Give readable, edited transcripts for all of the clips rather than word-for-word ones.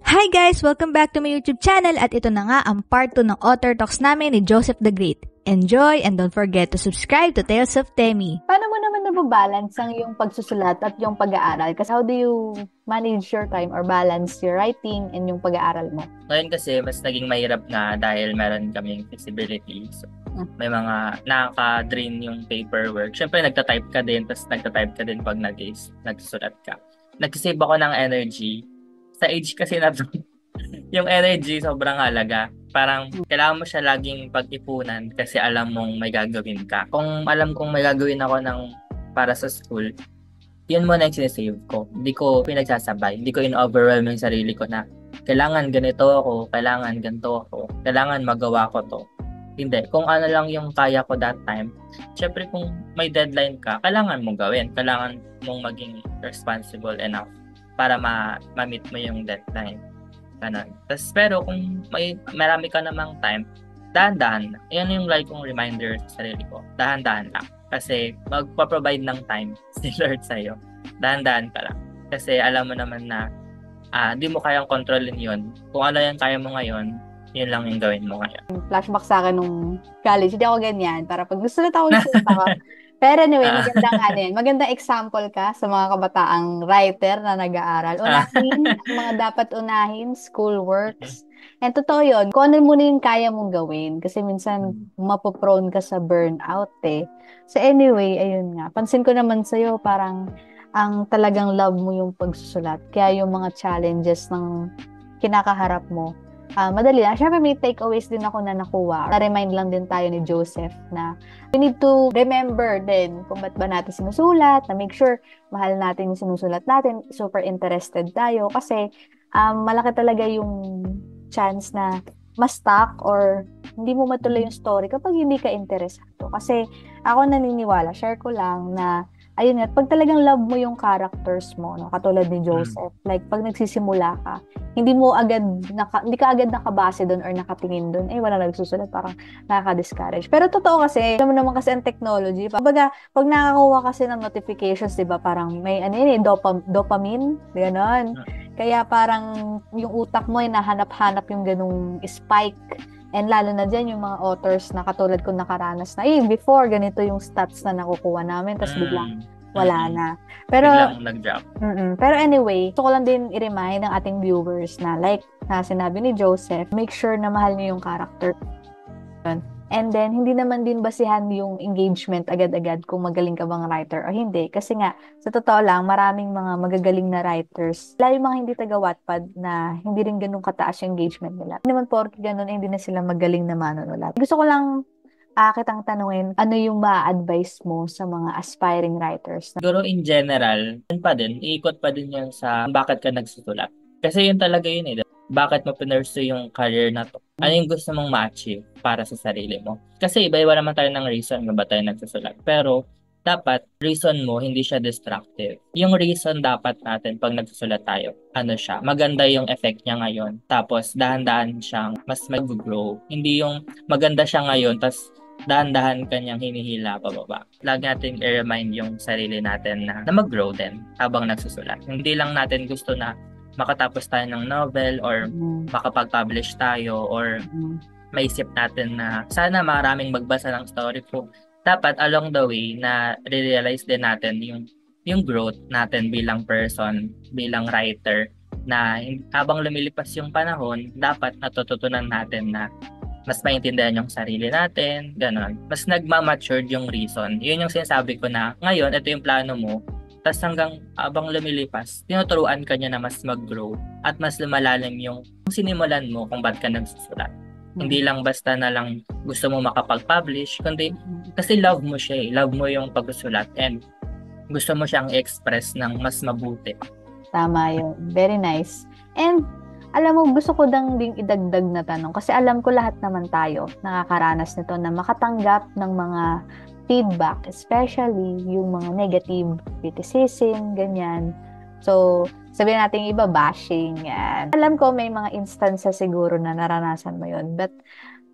Hi guys! Welcome back to my YouTube channel at ito na nga ang part 2 ng Author Talks namin ni Joseph the Great. Enjoy and don't forget to subscribe to Tales of Temi. Paano mo naman nababalance ang yung pagsusulat at yung pag-aaral? Kasi how do you manage your time or balance your writing and yung pag-aaral mo? Ngayon kasi, mas naging mahirap na dahil meron kaming flexibility. So, may mga nakaka-drain yung paperwork. Siyempre, nagtatype ka din, tapos nagtatype ka din pag nagsusulat ka. Nagsisave ako ng energy. Sa age kasi na to, yung energy sobrang halaga. Parang kailangan mo siya laging pag-ipunan kasi alam mong may gagawin ka. Kung alam kong may gagawin ako para sa school, yun muna yung sinesave ko. Hindi ko pinagsasabay. Hindi ko in-overwhelm yung sarili ko na kailangan ganito ako, kailangan ganito ako, kailangan magawa ko to. Hindi. Kung ano lang yung kaya ko that time, syempre kung may deadline ka, kailangan mong gawin. Kailangan mong maging responsible enough para ma-meet mo yung deadline. Ganun. Tapos, pero kung marami ka namang time, dahan-dahan lang. Yan yung like kong reminder sa sarili ko. Dahan-dahan lang. Kasi magpa-provide ng time si Lord sa'yo. Dahan-dahan ka lang. Kasi alam mo naman na di mo kayang kontrolin yun. Kung ano yung kaya mo ngayon, yun lang yung gawin mo ngayon. Flashback sa akin nung college, hindi ako ganyan. Para pag gusto ako, Pero anyway, magandang example ka sa mga kabataang writer na nag-aaral. Unahin, ang mga dapat unahin, schoolworks. And totoo yun, kung ano muna yung kaya mong gawin. Kasi minsan, mapoprone ka sa burnout eh. So anyway, ayun nga. Pansin ko naman sa'yo, parang ang talagang love mo yung pagsusulat. Kaya yung mga challenges ng kinakaharap mo, madali lang. Siyempre, may takeaways din ako na nakuha. Na-remind lang din tayo ni Joseph na we need to remember din kung ba't ba natin sinusulat, na make sure mahal natin yung sinusulat natin, super interested tayo. Kasi malaki talaga yung chance na ma-stuck or hindi mo matuloy yung story kapag hindi ka interesado. Kasi ako naniniwala, share ko lang na ayun nga, pag talagang love mo yung characters mo, no, katulad ni Joseph, like pag nagsisimula ka, hindi ka agad nakabase doon or nakatingin doon, wala nagsusulat, parang nakaka-discourage. Pero totoo kasi, alam mo naman kasi ang technology, pag nakakuha kasi ng notifications, di ba, parang may dopamine, gano'n. Kaya parang yung utak mo ay nahanap-hanap yung ganung spike. And lalo na dyan yung mga authors na katulad ko nakaranas na, before ganito yung stats na nakukuha namin, tapos biglang wala na. Pero, biglang nag-drop. Pero anyway, gusto ko lang din i-remind ng ating viewers na like na sinabi ni Joseph, make sure na mahal niyo yung character. And then, hindi naman din basihan yung engagement agad-agad kung magaling ka bang writer o hindi. Kasi nga, sa totoo lang, maraming mga magagaling na writers, lalo yung mga hindi taga-Wattpad na hindi rin ganun kataas yung engagement nila. Hindi naman porke ganun, hindi na sila magaling na manunulat. Gusto ko lang kitang tanungin, ano yung ma-advise mo sa mga aspiring writers? Siguro in general, iikot pa din yan sa bakit ka nagsusulat. Kasi yun talaga yun eh. Bakit mo pinursue yung career na to? Ano yung gusto mong ma-achieve para sa sarili mo? Kasi iba-iba naman tayo ng reason kung ba tayo nagsusulat. Pero dapat reason mo hindi siya destructive. Yung reason dapat natin pag nagsusulat tayo, ano siya, maganda yung effect niya ngayon. Tapos dahan-dahan siyang mas mag-grow. Hindi yung maganda siya ngayon, tapos dahan-dahan kanyang hinihila pababa. Lagi natin i-remind yung sarili natin na mag-grow din habang nagsusulat. Hindi lang natin gusto na makatapos tayo ng novel or makapag-publish tayo or maisip natin na sana maraming magbasa ng story ko. Dapat along the way na realize din natin yung growth natin bilang person, bilang writer, na habang lumilipas yung panahon, dapat natututunan natin na mas maintindihan yung sarili natin, ganon. Mas nagmamatured yung reason. Yun yung sinasabi ko na ngayon, ito yung plano mo. Tapos hanggang abang lumilipas, tinuturuan ka niya na mas mag-grow at mas lumalalim yung sinimulan mo kung ba't ka nagsusulat. Hindi lang basta na lang gusto mo makapag-publish, kundi kasi love mo siya eh. Love mo yung pagsusulat and gusto mo siyang i-express ng mas mabuti. Tama yun. Very nice. And alam mo, gusto ko ding idagdag na tanong kasi alam ko lahat naman tayo nakakaranas nito na makatanggap ng mga feedback, especially yung mga negative criticism, ganyan. So, sabihin natin iba, bashing, yan. Alam ko may mga instances siguro na naranasan mo yun, but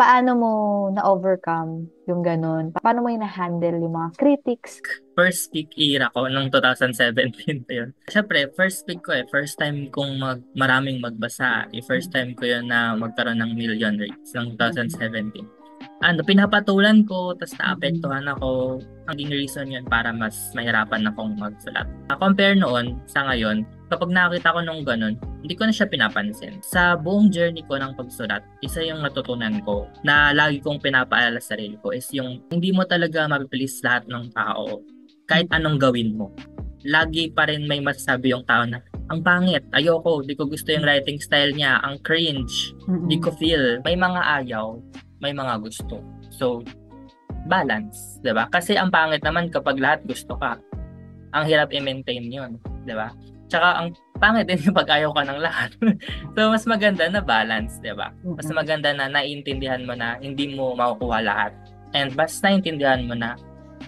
paano mo na-overcome yung ganun? Paano mo ina-handle yung mga critics? First peak era ko nung 2017 pa yun. Siyempre, first peak ko first time kong maraming magbasa. First time ko yun na magkaroon ng million reads ng 2017. Pinapatulan ko, tapos naapektuhan ako. Ang naging reason yun para mas mahirapan akong magsulat. Compare noon sa ngayon, kapag nakakita ko nung ganun, hindi ko na siya pinapansin. Sa buong journey ko ng pagsulat, isa yung natutunan ko na lagi kong pinapaalala sa sarili ko is yung hindi mo talaga mapipilis lahat ng tao kahit anong gawin mo. Lagi pa rin may masasabi yung tao na ang pangit, ayoko, di ko gusto yung writing style niya, ang cringe, di ko feel. May mga ayaw, may mga gusto. So, balance, 'di ba? Kasi ang pangit naman kapag lahat gusto ka. Ang hirap i-maintain 'yon, 'di ba? Tsaka ang pangit din kapag ayaw ka ng lahat. So, mas maganda na balance, 'di ba? Mas maganda na naiintindihan mo na hindi mo makukuha lahat. And mas naiintindihan mo na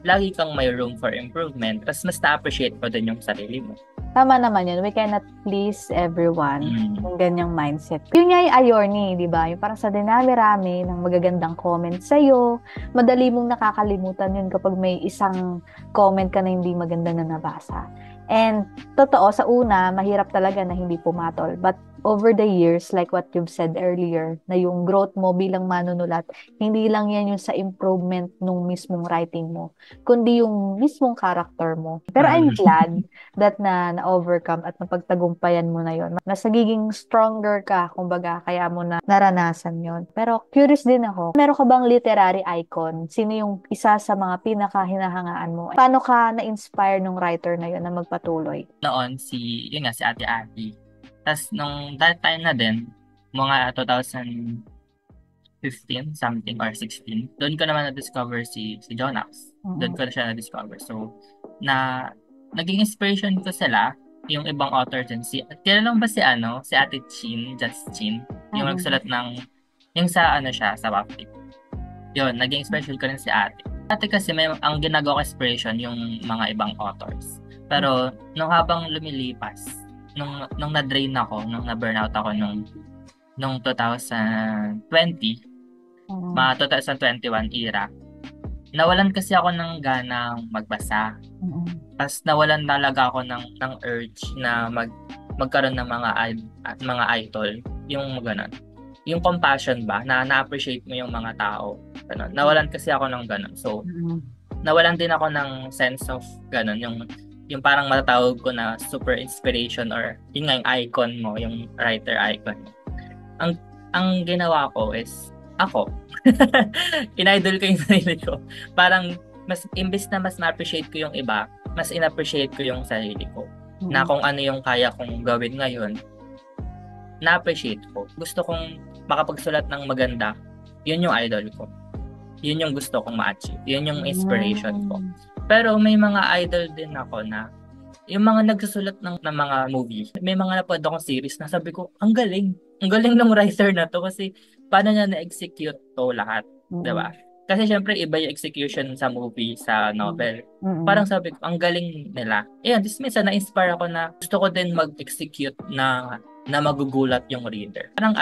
lagi kang may room for improvement. Tapos mas na-appreciate mo din yung sarili mo. Tama naman yun. We cannot please everyone. Yung ganyang mindset. Yun nga yung irony, di ba? Yung parang sa dinami-rami ng magagandang comments sa'yo, madali mong nakakalimutan yun kapag may isang comment ka na hindi maganda na nabasa. And totoo, sa una, mahirap talaga na hindi pumatol. But over the years, like what you've said earlier, na yung growth mo bilang manunulat, hindi lang yan yung sa improvement nung mismong writing mo, kundi yung mismong character mo. Pero I'm glad that na-overcome at napagtagumpayan mo na yon. Mas nagiging stronger ka, kumbaga, kaya mo na naranasan yon. Pero curious din ako, meron ka bang literary icon? Sino yung isa sa mga pinaka-hinahangaan mo? Paano ka na-inspire nung writer na yon na magpatuloy? Noon, yun nga, si Ate Abby. Tapos nung that time na din, mga 2015 something or 16, doon ko naman na-discover si Jonax. Doon ko na siya na-discover. So, naging inspiration ko sila, yung ibang author din. Kailan lang ba si Ate Chin, Just Chin, yung nagsulat ng, yung sa siya, sa Wattpad. Yun, naging inspiration ko rin si Ate. Ate kasi ang ginagawa ko inspiration yung mga ibang authors. Pero, nung habang lumilipas, nung na-drain ako, nung na-burnout ako nung 2020, mga 2021 era, nawalan kasi ako ng ganang magbasa. Tapos nawalan talaga ako ng urge na magkaroon ng mga idol, yung ganun. Yung compassion ba, na na-appreciate mo yung mga tao. Ganun. Nawalan kasi ako ng ganun. So, nawalan din ako ng sense of ganun, yung parang matatawag ko na super inspiration or yun nga yung icon mo, yung writer icon mo. Ang ginawa ko is ako. In-idol ko yung sarili ko. Parang imbes na mas na-appreciate ko yung iba, mas in-appreciate ko yung sarili ko. Na kung ano yung kaya kong gawin ngayon, na-appreciate ko. Gusto kong makapagsulat ng maganda. Yun yung idol ko. Yun yung gusto kong ma-achieve. Yun yung inspiration ko. Pero may mga idol din ako na yung mga nagsusulat ng mga movie. May mga napanood akong series na sabi ko, ang galing. Ang galing ng writer na to kasi paano niya na-execute to lahat. Diba? Kasi syempre iba yung execution sa movie, sa novel. Parang sabi ko, ang galing nila. Ayan, minsan na-inspire ako na gusto ko din mag-execute na magugulat yung reader. Parang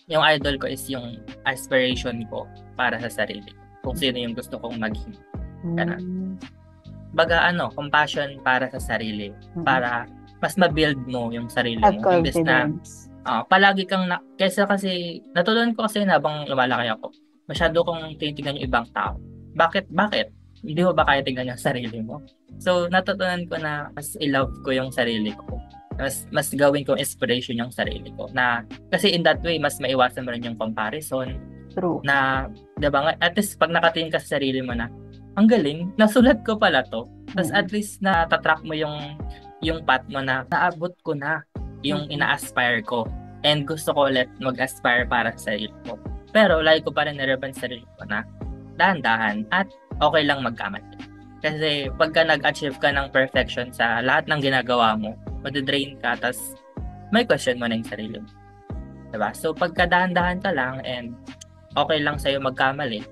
yung idol ko is yung aspiration ko para sa sarili. Kung sino yung gusto kong maging. Ganun. Baga compassion para sa sarili, para mas ma-build mo yung sarili mo. Imbes na palagi kang kasi natutunan ko kasi habang lumalaki ako, masyado kong tinitingnan yung ibang tao. Bakit? Hindi mo ba kaya tingnan yung sarili mo? So natutunan ko na mas i-love ko yung sarili ko. Mas gawin ko inspiration yung sarili ko. Na kasi in that way mas maiwasan mo rin yung comparison. True. Na 'di ba, at least pag nakatingin ka sa sarili mo na ang galing, nasulat ko pala to. Tapos at least natatrack mo yung path mo na naabot ko na yung ina-aspire ko. And gusto ko ulit mag-aspire para sa sarili ko. Pero lagi ko pa rin na-remind sa sarili ko na dahan-dahan at okay lang magkamali. Kasi pagka nag-achieve ka ng perfection sa lahat ng ginagawa mo, madidrain ka, tapos may question mo na yung sarili mo. Diba? So pagka dahan-dahan ka lang and okay lang sa'yo magkamali,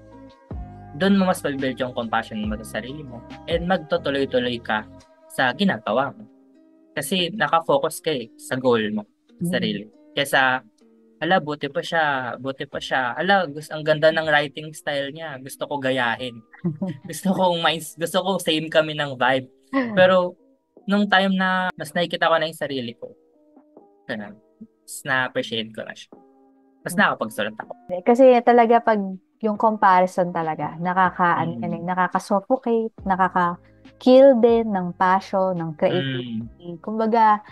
doon mo mas mag-build yung compassion mo sa sarili mo and magtutuloy-tuloy ka sa ginagawa mo. Kasi nakafocus ka sa goal mo, sa sarili. Kesa buti pa siya. Ala, ang ganda ng writing style niya. Gusto ko gayahin. Gusto ko same kami ng vibe. Pero, nung time na mas nakikita ko na yung sarili ko, ganun, mas na-appreciate ko na siya. Mas nakakapagsulat ako. Kasi talaga pag yung comparison talaga, Mm. nakaka-suffocate, nakaka-kill din ng passion, ng Mm. creativity. Kumbaga,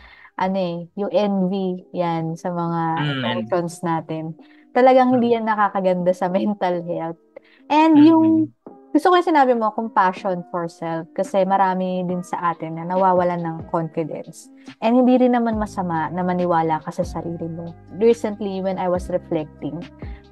yung envy, yan, sa mga And, emotions natin. Talagang hindi yan nakakaganda sa mental health. And mm. gusto ko yung sinabi mo, compassion for self. Kasi marami din sa atin na nawawalan ng confidence. And hindi rin naman masama na maniwala ka sa sarili mo. Recently, when I was reflecting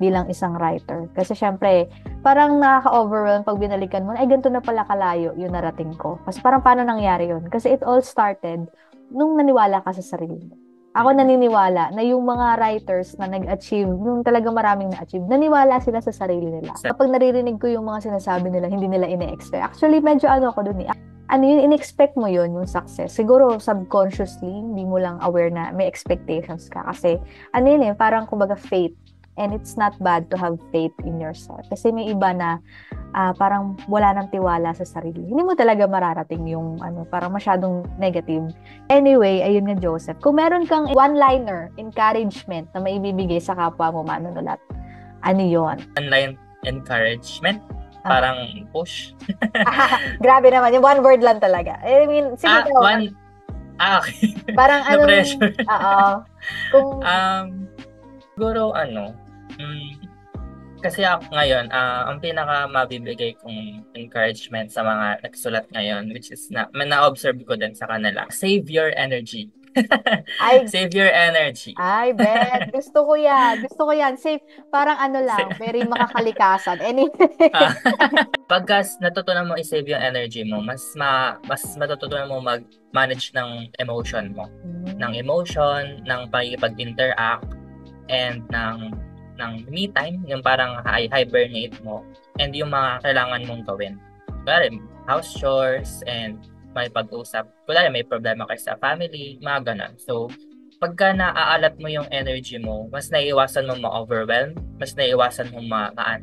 bilang isang writer, kasi syempre, parang nakaka-overwhelm pag binalikan mo, ay ganito na pala kalayo yung narating ko. Kasi parang paano nangyari yun? Kasi it all started nung naniwala ka sa sarili mo. Ako naniniwala na yung mga writers na nag-achieve, yung talaga maraming na-achieve, naniwala sila sa sarili nila. Kapag naririnig ko yung mga sinasabi nila, hindi nila ine-expect. Actually, medyo ako dun eh. In-expect mo yun, yung success. Siguro, subconsciously, hindi mo lang aware na may expectations ka. Kasi, parang kumbaga faith. And it's not bad to have faith in yourself. Kasi may iba na parang wala nang tiwala sa sarili. Hindi mo talaga mararating yung parang masyadong negative. Anyway, ayun nga Joseph. Kung meron kang one-liner, encouragement na maibibigay sa kapwa mo manunulat, ano yun? Online encouragement, parang push. Grabe naman, yung one word lang talaga. I mean, sige daw. Okay. Parang pressure. Oo. Kung siguro kasi ako ngayon, ang pinaka mabibigay kong encouragement sa mga nagsulat ngayon, which is na-observe ko din sa kanila, save your energy. Save your energy. Ay, bet. Gusto ko yan. Save. Parang very makakalikasan. Anyway. Pagka natutunan mo i-save yung energy mo, mas matututunan mo mag-manage ng emotion mo. Ng emotion, ng pag-interact, and ng me time, yung parang hibernate mo, and yung mga kailangan mong gawin. Kunwari, house chores, and may pag-usap. Kunwari, may problema kayo sa family, mga ganun. So, pagka naaalat mo yung energy mo, mas naiiwasan mong ma-overwhelm, mas naiiwasan mong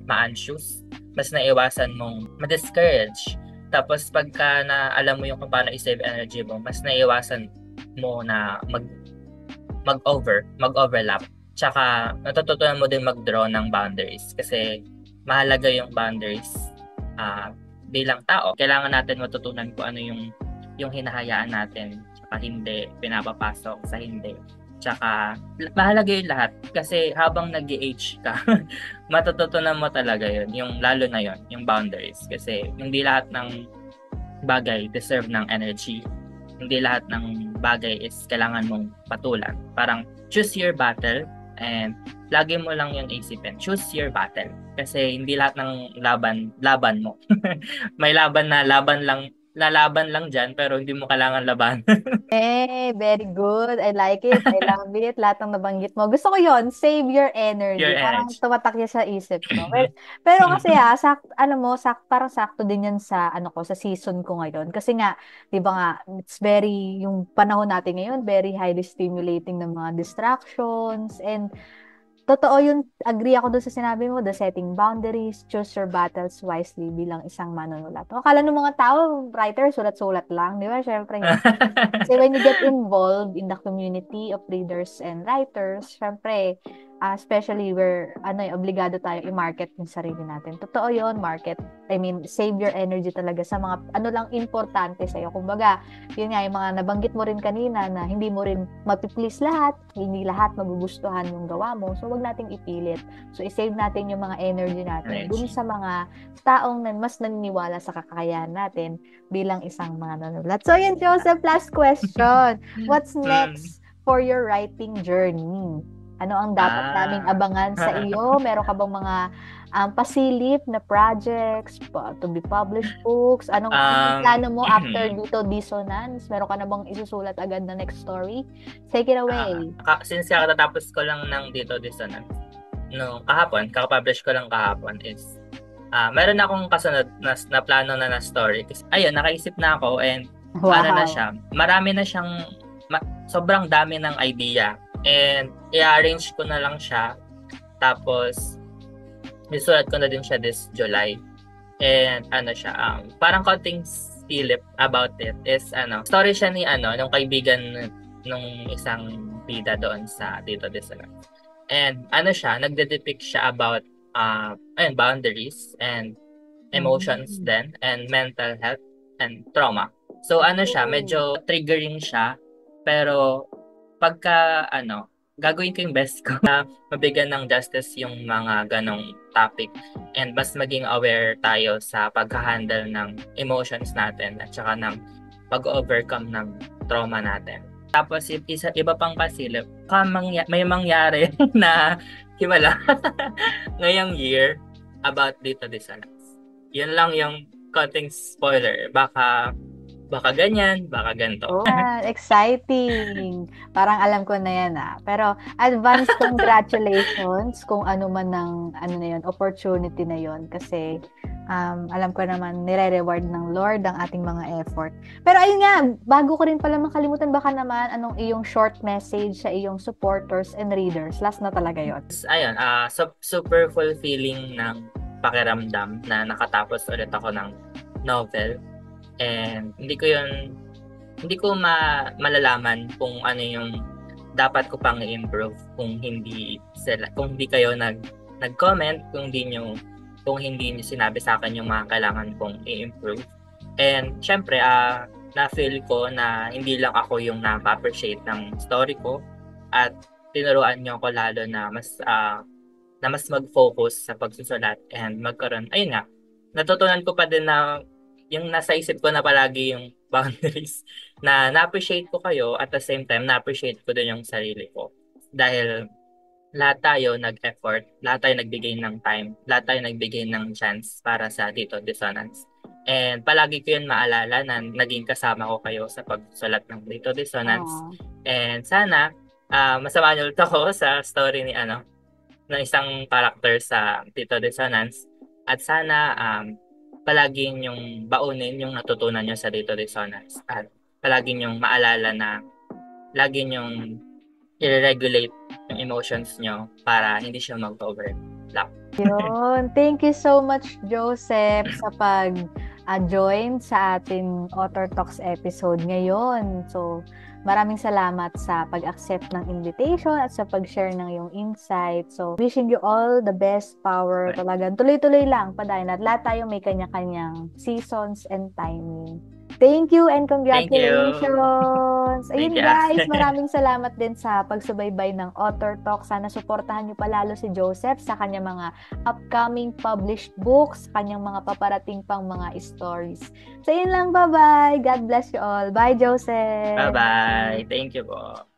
ma-anxious, mas naiiwasan mong ma-discourage. Tapos, pagka alam mo yung kung paano i-save energy mo, mas naiiwasan mo na mag-overlap. Tsaka, natututunan mo din mag-draw ng boundaries kasi mahalaga yung boundaries bilang tao. Kailangan natin matutunan kung ano yung hinahayaan natin tsaka hindi, pinapapasok sa hindi. Tsaka, mahalaga yung lahat kasi habang nag-age ka, matututunan mo talaga yun, lalo na yun, yung boundaries. Kasi hindi lahat ng bagay deserve ng energy. Hindi lahat ng bagay is kailangan mong patulan. Parang, choose your battle. And lagi mo lang yung isipin, choose your battle. Kasi hindi lahat ng laban mo. May laban lang dyan, pero hindi mo kailangan laban. Very good. I like it. I love it. Lahat ng nabanggit mo. Gusto ko yon, save your energy. Your Parang energy. tumatak niya sa isip ko. Pero kasi parang sakto din yan sa sa season ko ngayon. Kasi nga, 'di ba nga, yung panahon natin ngayon, very highly stimulating ng mga distractions, and totoo yun, agree ako doon sa sinabi mo, the setting boundaries, choose your battles wisely bilang isang manunulat. Akala ng mga tao, writer, sulat-sulat lang, di ba? Syempre, kasi when you get involved in the community of readers and writers, syempre, especially where obligado tayo i-market yung sarili natin. Totoo yun, save your energy talaga sa mga lang importante sa'yo. Kumbaga, yun nga, yung mga nabanggit mo rin kanina na hindi mo rin mapiplease lahat, hindi lahat magugustuhan yung gawa mo. So, wag nating ipilit. So, i-save natin yung mga energy natin dun sa mga taong mas naniniwala sa kakayahan natin bilang isang mga nanulat. So, yun, Joseph, last question. What's next for your writing journey? Ano ang dapat naming abangan sa iyo? Meron ka bang mga pasilip na projects, to be published books? Anong plano mo after dito Dissonance? Meron ka na bang isusulat agad na next story? Take it away. Since kakatapos ko lang ng dito Dissonance, kakapublish ko lang kahapon is meron akong kasunod na plano na story. Kasi, ayun, nakaisip na ako and wow. Na siya, marami na siyang sobrang dami ng idea. And i-arrange ko na lang siya. Tapos, isulat ko na din siya this July. And siya, parang konting silip about it is story siya ni nung kaibigan nung isang bida doon sa Dito Dissonance. And siya, nagde-depict siya about boundaries and emotions then and mental health and trauma. So siya, medyo triggering siya, pero pagka gagawin ko yung best ko na mabigyan ng justice yung mga ganong topic and mas maging aware tayo sa pagka-handle ng emotions natin at saka ng pag-overcome ng trauma natin. Tapos iba pang pasilip, may mangyari na himala ngayong year about Dito Dissonance. Yun lang yung konting spoiler. Baka ganyan, baka ganito. Oh, exciting. Parang alam ko na yan Pero advance congratulations kung ano man ng na yun, opportunity na yun. Kasi alam ko naman nire-reward ng Lord ang ating mga effort. Pero ayun nga, bago ko rin pala makalimutan, baka naman anong iyong short message sa iyong supporters and readers. Last na talaga yun. Ayun, super fulfilling ng pakiramdam na nakatapos ulit ako ng novel. And hindi ko malalaman kung ano yung dapat ko pang i-improve kung hindi kayo nag-comment, kung hindi niyo sinabi sa akin yung mga kailangan kong i-improve. And syempre na-feel ko na hindi lang ako yung na-appreciate ng story ko at tinuruan niyo ako lalo na mas mag-focus sa pagsusulat and magkaroon, ayun nga, natutunan ko pa din na yung nasa isip ko na palagi yung boundaries na na-appreciate ko kayo at the same time na-appreciate ko din yung sarili ko. Dahil lahat tayo nag-effort, lahat tayo nagbigay ng time, lahat tayo nagbigay ng chance para sa Dito Dissonance. And palagi ko yun maalala na naging kasama ko kayo sa pagsulat ng Dito Dissonance. And sana masama niyo ulit ako sa story ni ng isang character sa Dito Dissonance. At sana palagi yung baunin yung natutunan nyo sa Dito Dissonance at palagi yung maalala na lagi yung i-regulate yung emotions nyo para hindi siya mag-overlap. Yun. Thank you so much, Joseph, sa pag-join sa ating Author Talks episode ngayon. So, maraming salamat sa pag-accept ng invitation at sa pag-share ng iyong insight. So, wishing you all the best power. Talagang tuloy-tuloy lang, padayon. At lahat tayo may kanya-kanyang seasons and timing. Thank you and congratulations! Ayun guys, maraming salamat din sa pagsubaybay ng Author Talk. Sana suportahan niyo palalo si Joseph sa kanyang mga upcoming published books, kanyang mga paparating pang mga stories. So yun lang, bye-bye! God bless you all! Bye, Joseph! Bye-bye! Thank you po!